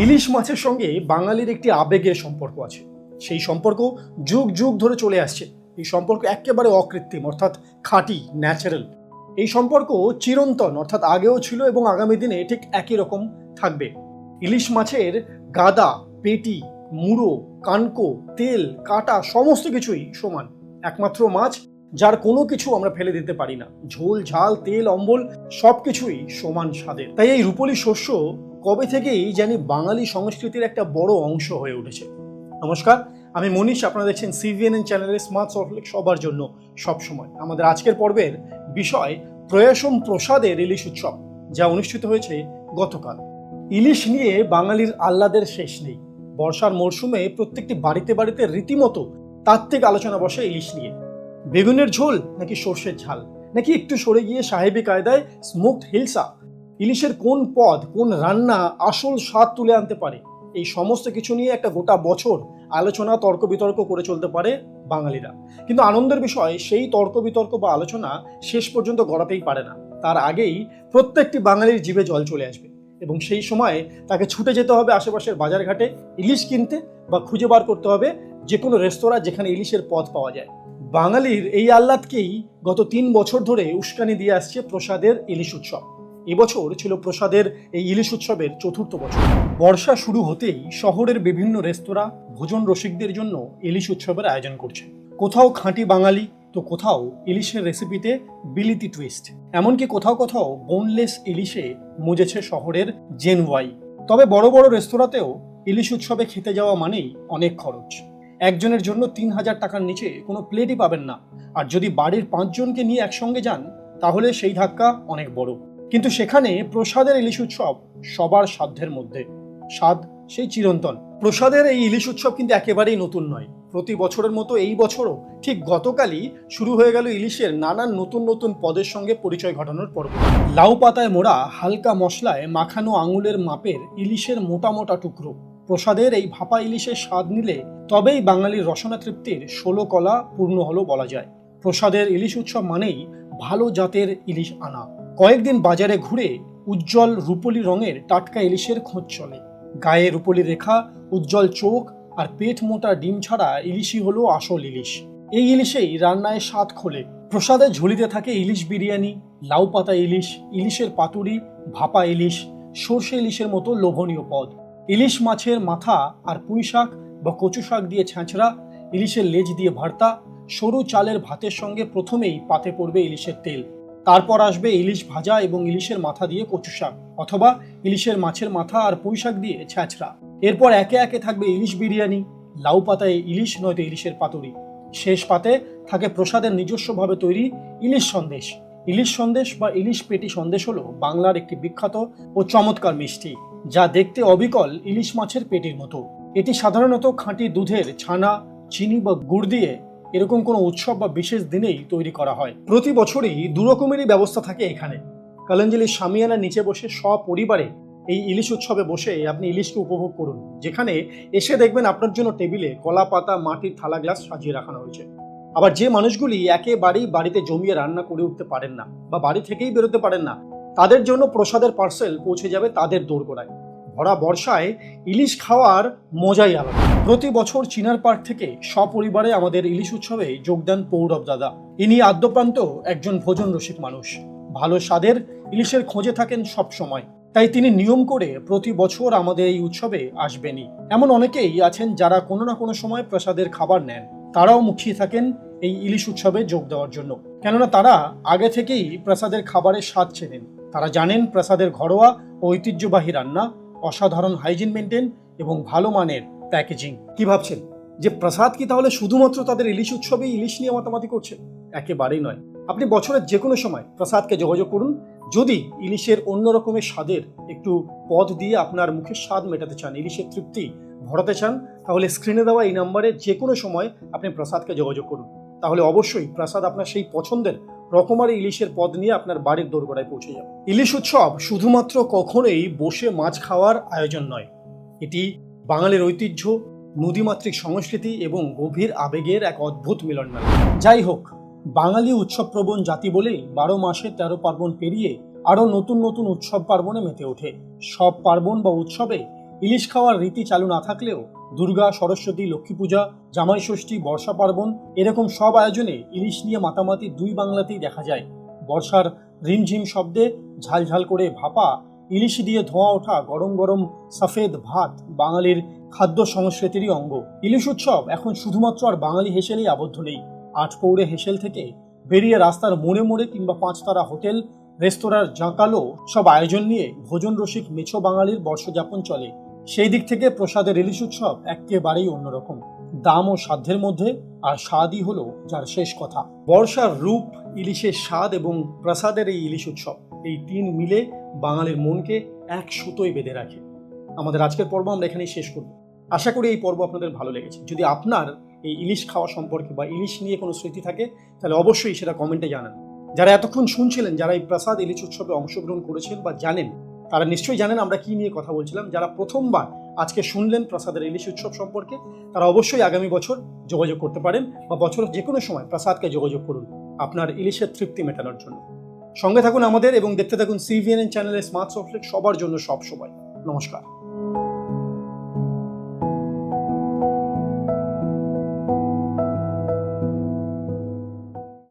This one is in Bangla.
ইলিশ মাছের সঙ্গে বাঙালির একটি আবেগের সম্পর্ক আছে। সেই সম্পর্ক যুগ যুগ ধরে চলে আসছে। এই সম্পর্ক একেবারে অকৃত্রিম, অর্থাৎ খাঁটি, ন্যাচারাল। এই সম্পর্ক চিরন্তন, অর্থাৎ আগেও ছিল এবং আগামী দিনে ঠিক একই রকম থাকবে। ইলিশ মাছের গাদা, পেটি, মুড়ো, কানকো, তেল, কাটা সমস্ত কিছুই সমান। একমাত্র মাছ যার কোনো কিছু আমরা ফেলে দিতে পারি না। ঝোল, ঝাল, তেল, অম্বল সবকিছুই সমান স্বাদের। তাই এই রূপলি শস্য কবে থেকেই জানি বাঙালি সংস্কৃতির একটা বড় অংশ হয়ে উঠেছে। নমস্কার, আমি মনীষ। আপনারা দেখছেন সিভিএনএন চ্যানেলের স্মার্ট সল্টলেক সবার জন্য সবসময়। আমাদের আজকের পর্বের বিষয় প্রয়াসম প্রসাদের ইলিশ উৎসব, যা অনুষ্ঠিত হয়েছে গতকাল। ইলিশ নিয়ে বাঙালির আহ্লাদের শেষ নেই। বর্ষার মরশুমে প্রত্যেকটি বাড়িতে বাড়িতে রীতিমতো তাত্ত্বিক আলোচনা বসে ইলিশ নিয়ে। বেগুনের ঝোল নাকি সর্ষের ঝাল, নাকি একটু সরে গিয়ে সাহেবি কায়দায় স্মোকড হিলসা, ইলিশের কোন পদ, কোন রান্না আসল স্বাদ তুলে আনতে পারে, এই সমস্ত কিছু নিয়ে একটা গোটা বছর আলোচনা, তর্ক বিতর্ক করে চলতে পারে বাঙালিরা। কিন্তু আনন্দের বিষয়, সেই তর্ক বিতর্ক বা আলোচনা শেষ পর্যন্ত গড়াতেই পারে না। তার আগেই প্রত্যেকটি বাঙালির জিভে জল চলে আসবে এবং সেই সময় তাকে ছুটে যেতে হবে আশেপাশের বাজারঘাটে ইলিশ কিনতে, বা খুঁজে বার করতে হবে যে কোনো রেস্তোরাঁ যেখানে ইলিশের পদ পাওয়া যায়। বাঙালির এই আহ্লাদকেই গত 3 বছর ধরে উস্কানি দিয়ে আসছে প্রসাদের ইলিশ উৎসব। এবছর ছিল প্রসাদের এই ইলিশ উৎসবের 4র্থ বছর। বর্ষা শুরু হতেই শহরের বিভিন্ন রেস্তোরাঁ ভোজন রসিকদের জন্য ইলিশ উৎসবের আয়োজন করছে। কোথাও খাঁটি বাঙালি, তো কোথাও ইলিশের রেসিপিতে বিলিতি টুইস্ট, এমনকি কোথাও কোথাও বোনলেস ইলিশে মজেছে শহরের জেন ওয়াই। তবে বড় বড় রেস্তোরাঁতেও ইলিশ উৎসবে খেতে যাওয়া মানেই অনেক খরচ। একজনের জন্য 3000 টাকার নিচে কোনো প্লেটই পাবেন না। আর যদি বাড়ির 5 জনকে নিয়ে একসঙ্গে যান, তাহলে সেই ধাক্কা অনেক বড়। কিন্তু সেখানে প্রসাদের ইলিশ উৎসব সবার সাধ্যের মধ্যে। স্বাদ সেই চিরন্তন। প্রসাদের এই ইলিশ উৎসব কিন্তু একেবারেই নতুন নয়। প্রতি বছরের মতো এই বছরও ঠিক গতকালই শুরু হয়ে গেল ইলিশের নানান নতুন নতুন পদের সঙ্গে পরিচয় ঘটানোর পর্ব। লাউ পাতায় মোড়া, হালকা মশলায় মাখানো আঙুলের মাপের ইলিশের মোটা মোটা টুকরো। প্রসাদের এই ভাপা ইলিশের স্বাদ নিলে তবেই বাঙালির রসনা তৃপ্তির 16 কলা পূর্ণ হলো বলা যায়। প্রসাদের ইলিশ উৎসব মানেই ভালো জাতের ইলিশ আনা। কয়েকদিন বাজারে ঘুরে উজ্জ্বল রূপলি রঙের টাটকা ইলিশের খোঁজ চলে। গায়ে রূপলি রেখা, উজ্জ্বল চোখ আর পেট মোটা ডিম ছাড়া ইলিশই হলো আসল ইলিশ। এই ইলিশেই রান্নায় স্বাদ খোলে। প্রসাদে ঝুলিতে থাকে ইলিশ বিরিয়ানি, লাউ পাতা ইলিশ, ইলিশের পাতুরি, ভাপা ইলিশ, সর্ষে ইলিশের মতো লোভনীয় পদ। ইলিশ মাছের মাথা আর পুঁই শাক বা কচু শাক দিয়ে ছ্যাঁচড়া, ইলিশের লেজ দিয়ে ভর্তা। সরু চালের ভাতের সঙ্গে প্রথমেই পাতে পড়বে ইলিশের তেল, তারপর আসবে ইলিশ ভাজা এবং ইলিশের মাথা দিয়ে কচু শাক, অথবা ইলিশের মাছের মাথা আর পুঁই শাক দিয়ে ছ্যাঁচড়া। এরপর একে একে থাকবে ইলিশ বিরিয়ানি, লাউ পাতায় ইলিশ নয়তো ইলিশের পাতুরি। শেষ পাতে থাকে প্রসাদের নিজস্বভাবে তৈরি ইলিশ সন্দেশ। ইলিশ সন্দেশ বা ইলিশ পেটি সন্দেশ হলো বাংলার একটি বিখ্যাত ও চমৎকার মিষ্টি, যা দেখতে অবিকল ইলিশ মাছের পেটির মতো। এটি সাধারণত খাঁটি দুধের ছানা, চিনি বা গুড় দিয়ে এরকম কোনো উৎসব বা বিশেষ দিনেই তৈরি করা হয়। প্রতি বছরই 2 রকমেরই ব্যবস্থা থাকে এখানে। কালাঞ্জলির শামিয়ানার নিচে বসে সপরিবারে এই ইলিশ উৎসবে বসে আপনি ইলিশকে উপভোগ করুন, যেখানে এসে দেখবেন আপনার জন্য টেবিলে কলা পাতা, মাটির থালা, গ্লাস সাজিয়ে রাখানো হয়েছে। আবার যে মানুষগুলি একেবারেই বাড়িতে জমিয়ে রান্না করে উঠতে পারেন না বা বাড়ি থেকেই বেরোতে পারেন না, তাদের জন্য প্রসাদের পার্সেল পৌঁছে যাবে তাদের দোরগোড়ায়। ভরা বর্ষায় ইলিশ খাওয়ার মজাই আলাদা। প্রতি বছর চিনার পাড় থেকে সপরিবারে আমাদের ইলিশ উৎসবে যোগদান পৌরব দাদা। ইনি আদ্যপ্রান্ত একজন ভোজন রসিক মানুষ। ভালো স্বাদের ইলিশের খোঁজে থাকেন সব সময়। তাই তিনি নিয়ম করে প্রতি বছর আমাদের এই উৎসবে আসবেনই। এমন অনেকেই আছেন যারা কোনো না কোনো সময় প্রসাদের খাবার নেন। তারাও মুখিয়ে থাকেন এই ইলিশ উৎসবে যোগ দেওয়ার জন্য, কেননা তারা আগে থেকেই প্রসাদের খাবারের স্বাদ চেনেন। তারা জানেন প্রসাদের ঘরোয়া ও ঐতিহ্যবাহী রান্না, অসাধারণ হাইজিন মেনটেন এবং ভালো মানের প্যাকেজিং। কি ভাবছেন যে প্রসাদ কি তাহলে শুধুমাত্র তাদের ইলিশ উৎসবেই ইলিশ নিয়ে মাতামাতি করছে? একেবারেই নয়। আপনি বছরের যে কোনো সময় প্রসাদকে যোগাযোগ করুন। যদি ইলিশের অন্য রকমের স্বাদের একটু পদ দিয়ে আপনার মুখের স্বাদ মেটাতে চান, ইলিশের তৃপ্তি ভরাতে চান, তাহলে স্ক্রিনে দেওয়া এই নাম্বারে যে কোনো সময় আপনি প্রসাদকে যোগাযোগ করুন। তাহলে অবশ্যই প্রসাদ আপনার সেই পছন্দের রকমারি ইলিশের পদ নিয়ে আপনার বাড়ির দোরগোড়ায় পৌঁছে যাবে। ইলিশ উৎসব শুধুমাত্র কখনোই বসে মাছ খাওয়ার আয়োজন নয়। এটি বাঙালির ঐতিহ্য, নদীমাতৃক সংস্কৃতি এবং গভীর আবেগের এক অদ্ভুত মিলনমেলা। যাই হোক, বাঙালি উৎসবপ্রবণ জাতি বলেই 12 মাসে 13 পার্বণ পেরিয়ে আরও নতুন নতুন উৎসব পার্বণে মেতে ওঠে। সব পার্বণ বা উৎসবে ইলিশ খাওয়ার রীতি চালু না থাকলেও দুর্গা, সরস্বতী, লক্ষ্মী পূজা, জামাই ষষ্ঠী, বর্ষা পার্বণ এরকম সব আয়োজনে ইলিশ নিয়ে মাতামাতি দুই বাংলাতেই দেখা যায়। বর্ষার রিমঝিম শব্দে ঝালঝাল করে ভাপা ইলিশ দিয়ে ধোঁয়া ওঠা গরম গরম সফেদ ভাত বাঙালির খাদ্য সংস্কৃতিরই অঙ্গ। ইলিশ উৎসব এখন শুধুমাত্র আর বাঙালি হেসেলেই আবদ্ধ নেই। আটপৌরে হেসেল থেকে বেরিয়ে রাস্তার মোড়ে মোড়ে কিংবা পাঁচতারা হোটেল, রেস্তোরাঁর জাঁকালো সব আয়োজন নিয়ে ভোজন রসিক মেছো বাঙালির বর্ষযাপন চলে। সেই দিক থেকে প্রসাদের ইলিশ উৎসব একেবারেই অন্যরকম। দাম ও সাধ্যের মধ্যে আর স্বাদই হলো যার শেষ কথা। বর্ষার রূপ, ইলিশের স্বাদ এবং প্রসাদের এই ইলিশ উৎসব, এই তিন মিলে বাঙালির মনকে এক সুতোয় বেঁধে রাখে। আমাদের আজকের পর্ব আমরা এখানেই শেষ করব। আশা করি এই পর্ব আপনাদের ভালো লেগেছে। যদি আপনার এই ইলিশ খাওয়া সম্পর্কে বা ইলিশ নিয়ে কোনো স্মৃতি থাকে তাহলে অবশ্যই সেটা কমেন্টে জানান। যারা এতক্ষণ শুনছিলেন, যারা এই প্রসাদ ইলিশ উৎসবে অংশগ্রহণ করেছেন বা জানেন, তারা নিশ্চয়ই জানেন আমরা কি নিয়ে কথা বলছিলাম। যারা প্রথমবার আজকে শুনলেন প্রসাদের ইলিশ উৎসব সম্পর্কে, তারা অবশ্যই আগামী বছর যোগাযোগ করতে পারেন বা বছরের যে কোনো সময় প্রসাদকে যোগাযোগ করুন আপনার ইলিশের তৃপ্তি মেটানোর জন্য। সঙ্গে থাকুন আমাদের এবং দেখতে থাকুন CVNN চ্যানেলে স্মার্ট সফটওয়্যার, সবার জন্য সব সময়। নমস্কার।